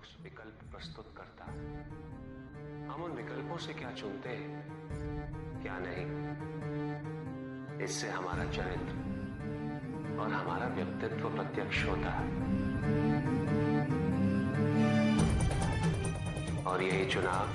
पक्ष विकल्प प्रस्तुत करता है। हम उन विकल्पों से क्या चुनते हैं, क्या नहीं, इससे हमारा चरित्र और हमारा व्यक्तित्व प्रत्यक्ष होता है। और यही चुनाव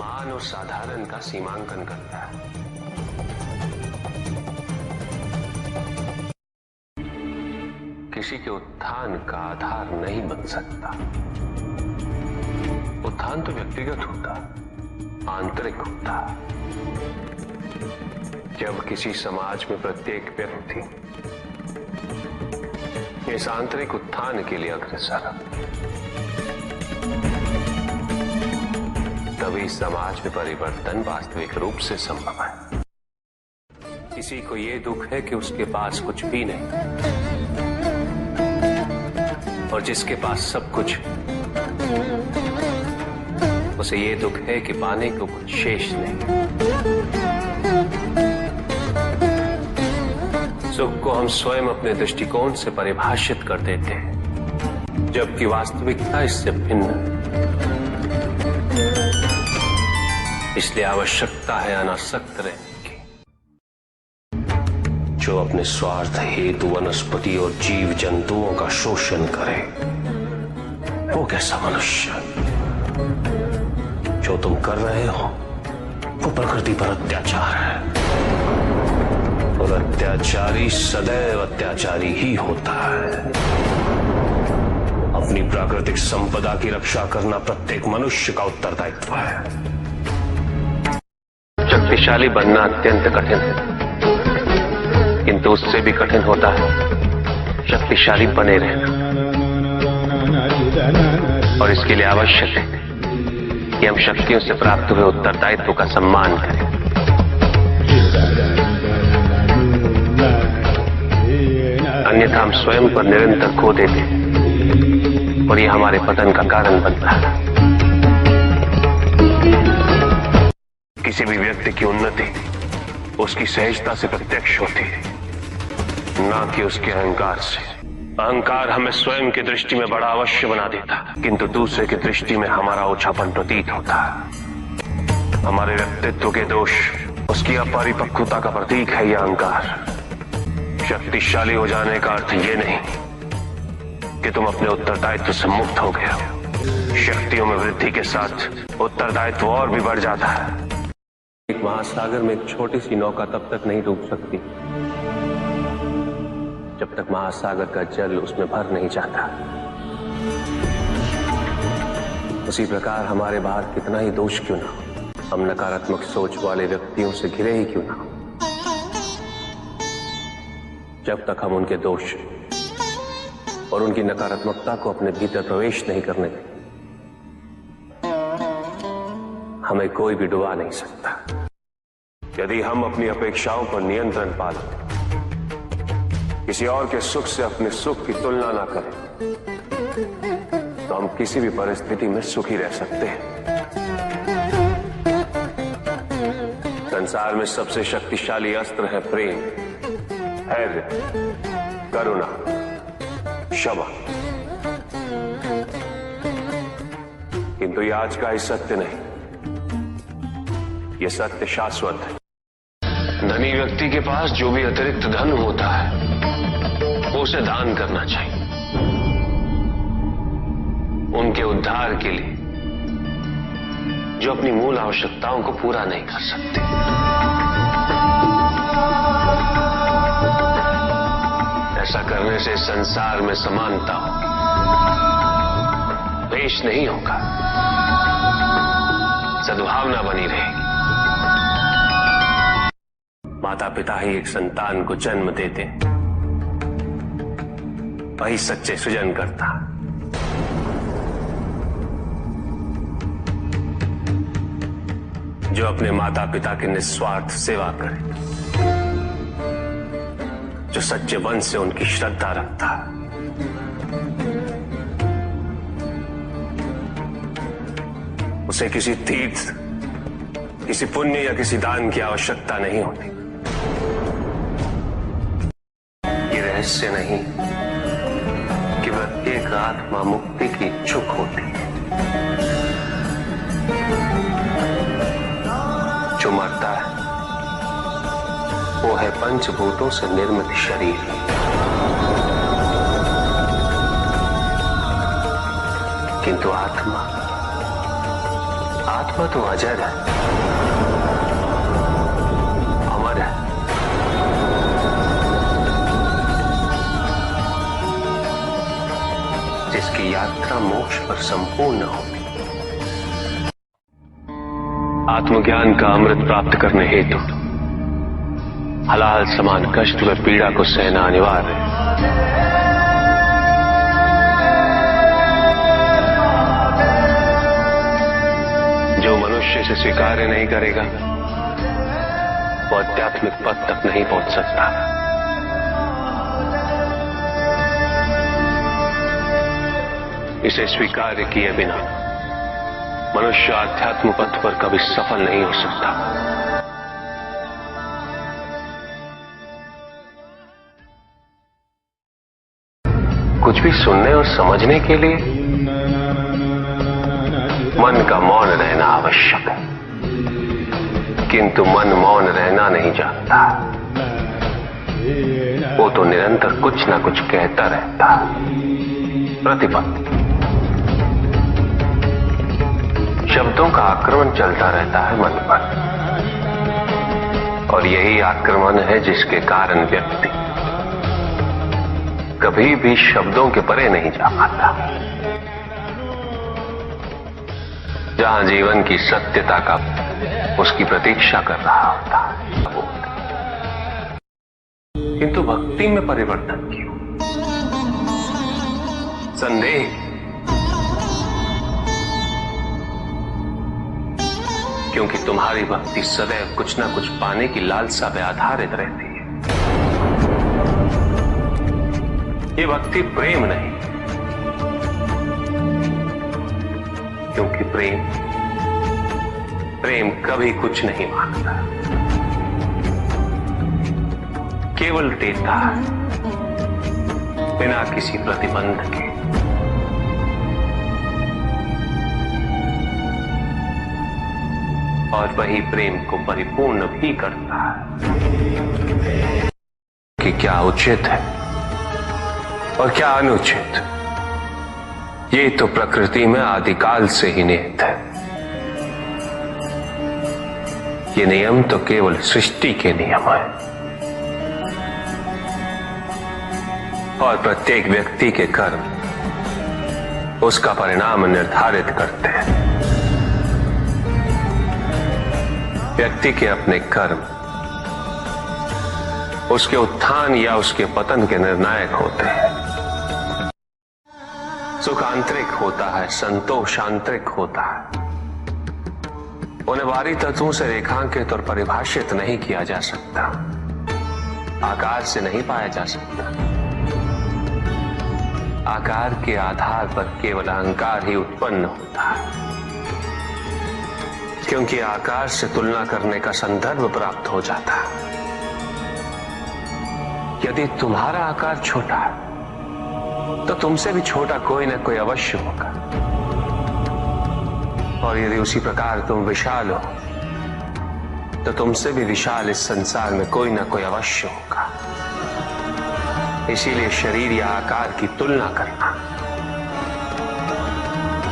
महान और साधारण का सीमांकन करता है। किसी के उत्थान का आधार नहीं बन सकता। उत्थान तो व्यक्तिगत होता, आंतरिक होता। जब किसी समाज में प्रत्येक व्यक्ति इस आंतरिक उत्थान के लिए अग्रसर, तभी समाज में परिवर्तन वास्तविक रूप से संभव है। किसी को यह दुख है कि उसके पास कुछ भी नहीं, और जिसके पास सब कुछ, उसे ये दुख है कि पाने को कुछ शेष नहीं। सुख को हम स्वयं अपने दृष्टिकोण से परिभाषित कर देते हैं, जबकि वास्तविकता इससे भिन्न है। इसलिए आवश्यकता है अनासक्त रहने की। जो अपने स्वार्थ हेतु वनस्पति और जीव जंतुओं का शोषण करे, वो कैसा मनुष्य? जो तुम कर रहे हो वो प्रकृति पर अत्याचार है, और अत्याचारी सदैव अत्याचारी ही होता है। अपनी प्राकृतिक संपदा की रक्षा करना प्रत्येक मनुष्य का उत्तरदायित्व है। शक्तिशाली बनना अत्यंत कठिन है, किंतु उससे भी कठिन होता है शक्तिशाली बने रहना। और इसके लिए आवश्यक है कि हम शक्तियों से प्राप्त हुए उत्तरदायित्व का सम्मान करें। अन्यथा हम स्वयं पर निरंतर खो देते हैं, और यह हमारे पतन का कारण बनता है। किसी भी व्यक्ति की उन्नति उसकी सहजता से प्रत्यक्ष होती है, ना कि उसके अहंकार से। अहंकार हमें स्वयं की दृष्टि में बड़ा अवश्य बना देता है, किंतु दूसरे की दृष्टि में हमारा ओछापन प्रतीत होता है। हमारे व्यक्तित्व के दोष उसकी अपरिपक्वता का प्रतीक है यह अहंकार। शक्तिशाली हो जाने का अर्थ यह नहीं कि तुम अपने उत्तरदायित्व से मुक्त हो गए हो। शक्तियों में वृद्धि के साथ उत्तरदायित्व और भी बढ़ जाता है। एक महासागर में एक छोटी सी नौका तब तक नहीं डूब सकती जब तक महासागर का जल उसमें भर नहीं जाता। उसी प्रकार हमारे बाहर कितना ही दोष क्यों ना हो, हम नकारात्मक सोच वाले व्यक्तियों से घिरे ही क्यों ना हो, जब तक हम उनके दोष और उनकी नकारात्मकता को अपने भीतर प्रवेश नहीं करने दें, हमें कोई भी डुबा नहीं सकता। यदि हम अपनी अपेक्षाओं पर नियंत्रण पालें, किसी और के सुख से अपने सुख की तुलना ना करें, तो हम किसी भी परिस्थिति में सुखी रह सकते हैं। संसार में सबसे शक्तिशाली अस्त्र है प्रेम, धैर्य, करुणा, क्षमा। किंतु यह आज का ही सत्य नहीं, यह सत्य शाश्वत है। धनी व्यक्ति के पास जो भी अतिरिक्त धन होता है वो उसे दान करना चाहिए, उनके उद्धार के लिए जो अपनी मूल आवश्यकताओं को पूरा नहीं कर सकते। ऐसा करने से संसार में समानता होगी, द्वेष नहीं होगा, सद्भावना बनी रहेगी। माता पिता ही एक संतान को जन्म देते, वही सच्चे सृजनकर्ता। जो अपने माता पिता की निस्वार्थ सेवा करे, जो सच्चे मन से उनकी श्रद्धा रखता है, उसे किसी तीर्थ, किसी पुण्य या किसी दान की आवश्यकता नहीं होती। ये रहस्य नहीं कि वह प्रत्येक आत्मा मुक्ति की इच्छुक होती है। जो मरता है वो है पंचभूतों से निर्मित शरीर। किंतु आत्मा तो अजर है, अमर है। जिसकी यात्रा मोक्ष पर संपूर्ण होती। आत्मज्ञान का अमृत प्राप्त करने हेतु हलाल समान कष्ट व पीड़ा को सहना अनिवार्य है। जो मनुष्य से स्वीकार्य नहीं करेगा वो आध्यात्मिक पद तक नहीं पहुंच सकता। इसे स्वीकार्य किए बिना मनुष्य आध्यात्म पथ पर कभी सफल नहीं हो सकता। कुछ भी सुनने और समझने के लिए मन का मौन रहना आवश्यक है, किंतु मन मौन रहना नहीं जानता। वो तो निरंतर कुछ ना कुछ कहता रहता। प्रतिपद शब्दों का आक्रमण चलता रहता है मन पर, और यही आक्रमण है जिसके कारण व्यक्ति कभी भी शब्दों के परे नहीं जा पाता। जहां जीवन की सत्यता का उसकी प्रतीक्षा कर रहा होता, किंतु भक्ति में परिवर्तन क्यों? संदेह, क्योंकि तुम्हारी भक्ति सदैव कुछ ना कुछ पाने की लालसा पे आधारित रहती है। ये भक्ति प्रेम नहीं, क्योंकि प्रेम कभी कुछ नहीं मांगता, केवल देता है बिना किसी प्रतिबंध के। और वही प्रेम को परिपूर्ण भी करता है कि क्या उचित है और क्या अनुचित, ये तो प्रकृति में आदिकाल से ही निहित है। ये नियम तो केवल सृष्टि के नियम है, और प्रत्येक व्यक्ति के कर्म उसका परिणाम निर्धारित करते हैं। व्यक्ति के अपने कर्म उसके उत्थान या उसके पतन के निर्णायक होते हैं। सुख आंतरिक होता है, संतोष आंतरिक होता है। उन्हें बाहरी तत्वों से रेखांकित और परिभाषित नहीं किया जा सकता, आकार से नहीं पाया जा सकता। आकार के आधार पर केवल अहंकार ही उत्पन्न होता है, क्योंकि आकार से तुलना करने का संदर्भ प्राप्त हो जाता है। यदि तुम्हारा आकार छोटा है तो तुमसे भी छोटा कोई ना कोई अवश्य होगा, और यदि उसी प्रकार तुम विशाल हो तो तुमसे भी विशाल इस संसार में कोई ना कोई अवश्य होगा। इसीलिए शरीर या आकार की तुलना करना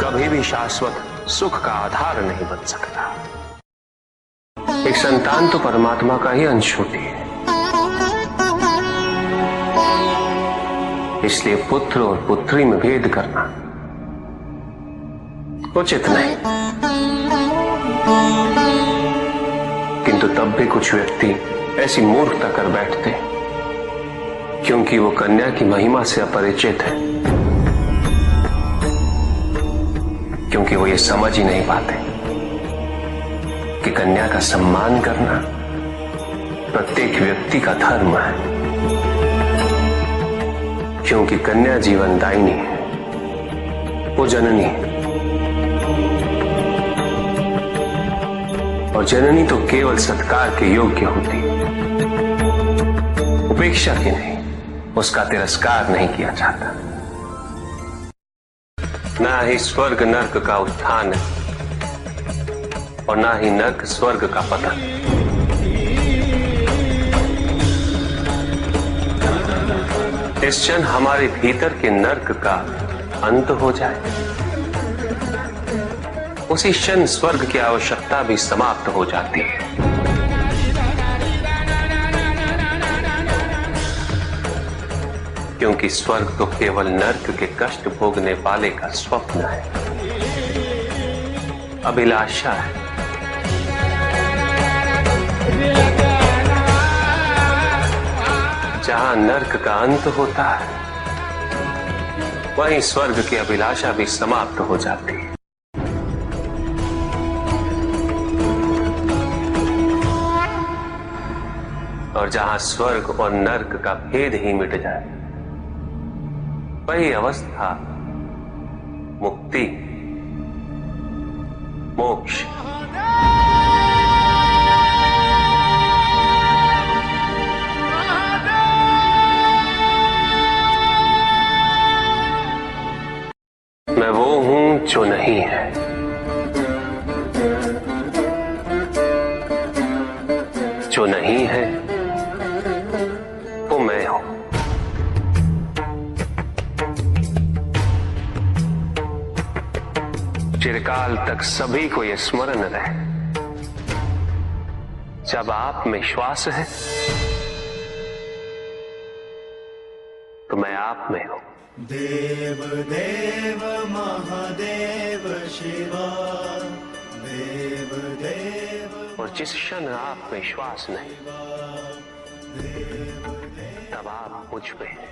कभी भी शाश्वत सुख का आधार नहीं बन सकता। एक संतान तो परमात्मा का ही अंश होती है, इसलिए पुत्र और पुत्री में भेद करना उचित नहीं। किंतु तब भी कुछ व्यक्ति ऐसी मूर्खता कर बैठते क्योंकि वो कन्या की महिमा से अपरिचित है, क्योंकि वो ये समझ ही नहीं पाते कि कन्या का सम्मान करना प्रत्येक व्यक्ति का धर्म है, क्योंकि कन्या जीवनदायिनी है, वो जननी है, और जननी तो केवल सत्कार के योग्य होती है, उपेक्षा की नहीं, उसका तिरस्कार नहीं किया जाता। ना ही स्वर्ग नर्क का उत्थान है और ना ही नर्क स्वर्ग का पतन। इस क्षण हमारे भीतर के नर्क का अंत हो जाए, उसी क्षण स्वर्ग की आवश्यकता भी समाप्त हो जाती है। क्योंकि स्वर्ग तो केवल नर्क के कष्ट भोगने वाले का स्वप्न है, अभिलाषा है। जहां नर्क का अंत होता है, वहीं स्वर्ग की अभिलाषा भी समाप्त हो जाती है। और जहां स्वर्ग और नर्क का भेद ही मिट जाए, वही अवस्था मुक्ति, मोक्ष। मैं वो हूं जो नहीं है, जो नहीं है वो मैं हूं। चिरकाल तक सभी को यह स्मरण रहे, जब आप में श्वास है तो मैं आप में हूं। देव देव महादेव शिवा, देव देव। और जिस क्षण आप में श्वास नहीं, तब आप मुझ में हैं।